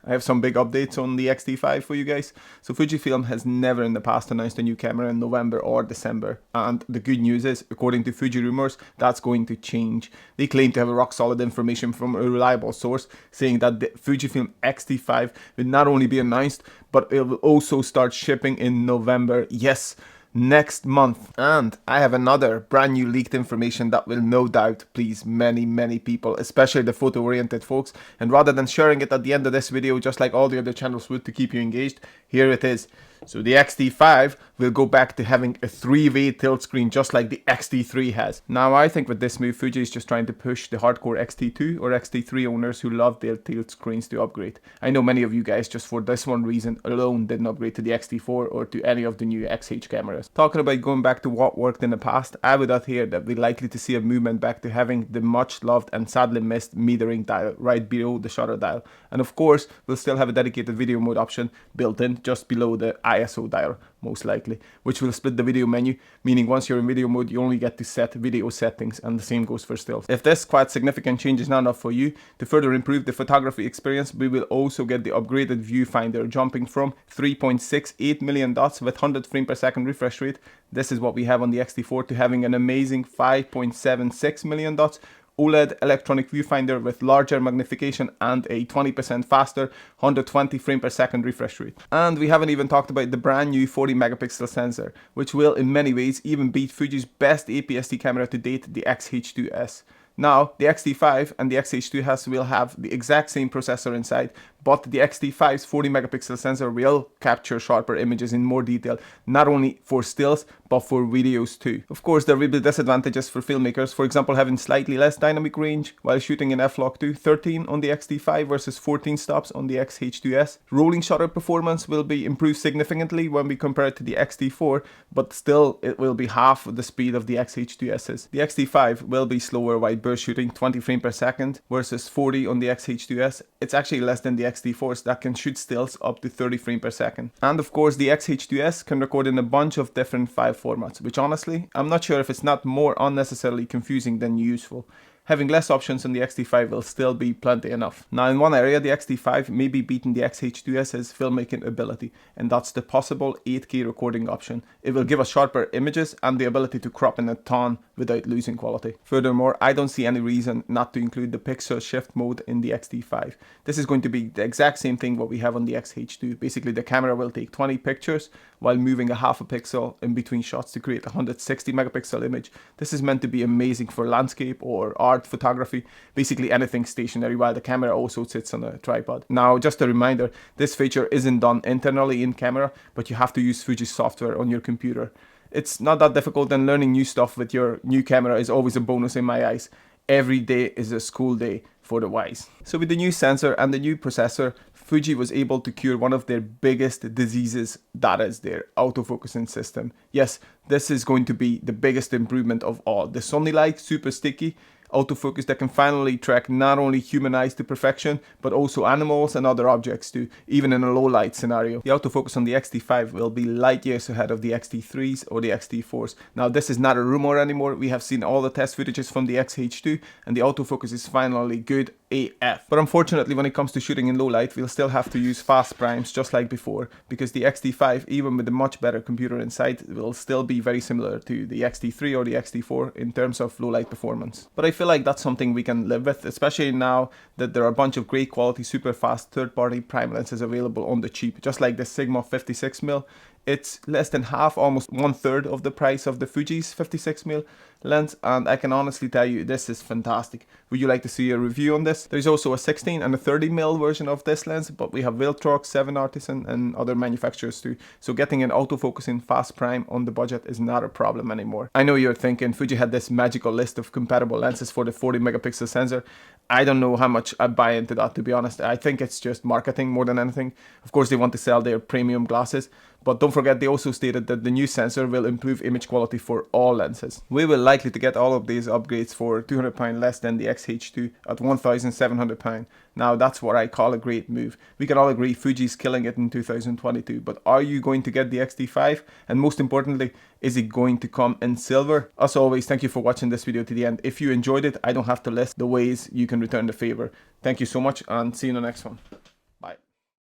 I have some big updates on the X-T5 for you guys. So Fujifilm has never in the past announced a new camera in November or December. And the good news is, according to Fuji rumors, that's going to change. They claim to have a rock solid information from a reliable source saying that the Fujifilm X-T5 will not only be announced, but it will also start shipping in November. Yes, next month. And I have another brand new leaked information that will no doubt please many people, especially the photo oriented folks. And rather than sharing it at the end of this video just like all the other channels would to keep you engaged, here it is. So the X-T5 will go back to having a 3-way tilt screen just like the X-T3 has. Now I think with this move Fuji is just trying to push the hardcore X-T2 or X-T3 owners who love their tilt screens to upgrade. I know many of you guys just for this one reason alone didn't upgrade to the X-T4 or to any of the new XH cameras. Talking about going back to what worked in the past, I would add here that we're likely to see a movement back to having the much loved and sadly missed metering dial right below the shutter dial. And of course we'll still have a dedicated video mode option built in just below the ISO dial, most likely, which will split the video menu, meaning once you're in video mode you only get to set video settings, and the same goes for stills. If this quite significant change is not enough for you, to further improve the photography experience, we will also get the upgraded viewfinder, jumping from 3.68 million dots with 100 frame per second refresh rate, this is what we have on the X-T4, to having an amazing 5.76 million dots OLED electronic viewfinder with larger magnification and a 20% faster 120 frame per second refresh rate. And we haven't even talked about the brand new 40 megapixel sensor, which will in many ways even beat Fuji's best APS-C camera to date, the X-H2S. Now, the X-T5 and the X-H2S will have the exact same processor inside, but the X-T5's 40 megapixel sensor will capture sharper images in more detail, not only for stills, but for videos too. Of course, there will be disadvantages for filmmakers, for example having slightly less dynamic range while shooting in f-log2, 13 on the X-T5 versus 14 stops on the X-H2S. Rolling shutter performance will be improved significantly when we compare it to the X-T4, but still it will be half the speed of the X-H2S's. The X-T5 will be slower while burst shooting 20 frames per second versus 40 on the X-H2S. It's actually less than the X-T4s that can shoot stills up to 30 frames per second. And of course the X-H2S can record in a bunch of different file formats, which honestly, I'm not sure if it's not more unnecessarily confusing than useful. Having less options on the X-T5 will still be plenty enough. Now in one area, the X-T5 may be beating the X-H2S's filmmaking ability, and that's the possible 8K recording option. It will give us sharper images and the ability to crop in a ton without losing quality. Furthermore, I don't see any reason not to include the pixel shift mode in the X-T5. This is going to be the exact same thing what we have on the X-H2. Basically the camera will take 20 pictures while moving a half a pixel in between shots to create a 160 megapixel image. This is meant to be amazing for landscape or art photography, basically anything stationary, while the camera also sits on a tripod. Now just a reminder, this feature isn't done internally in camera, but you have to use Fuji software on your computer. It's not that difficult, and learning new stuff with your new camera is always a bonus in my eyes. Every day is a school day for the wise. So with the new sensor and the new processor, Fuji was able to cure one of their biggest diseases, that is their autofocusing system. Yes, this is going to be the biggest improvement of all. The sunny light, super sticky autofocus that can finally track not only human eyes to perfection, but also animals and other objects too, even in a low light scenario. The autofocus on the X-T5 will be light years ahead of the X-T3s or the X-T4s. Now this is not a rumor anymore, we have seen all the test footages from the X-H2 and the autofocus is finally good AF. But unfortunately when it comes to shooting in low light, we'll still have to use fast primes just like before, because the X-T5, even with a much better computer inside, will still be very similar to the X-T3 or the X-T4 in terms of low light performance. But I feel like that's something we can live with, especially now that there are a bunch of great quality super fast third-party prime lenses available on the cheap, just like the Sigma 56mm. It's less than half, almost 1/3 of the price of the Fuji's 56mm lens, and I can honestly tell you this is fantastic. Would you like to see a review on this? There's also a 16 and a 30mm version of this lens, but we have Viltrox, 7 Artisan and other manufacturers too, so getting an autofocusing fast prime on the budget is not a problem anymore. I know you're thinking Fuji had this magical list of compatible lenses for the 40 megapixel sensor. I don't know how much I buy into that, to be honest. I think it's just marketing more than anything. Of course they want to sell their premium glasses, but don't forget they also stated that the new sensor will improve image quality for all lenses. We will likely to get all of these upgrades for £200 less than the X-H2 at £1,700. Now that's what I call a great move. We can all agree Fuji's killing it in 2022, but are you going to get the X-T5? And most importantly, is it going to come in silver? As always, thank you for watching this video to the end. If you enjoyed it, I don't have to list the ways you can return the favor. Thank you so much and see you in the next one.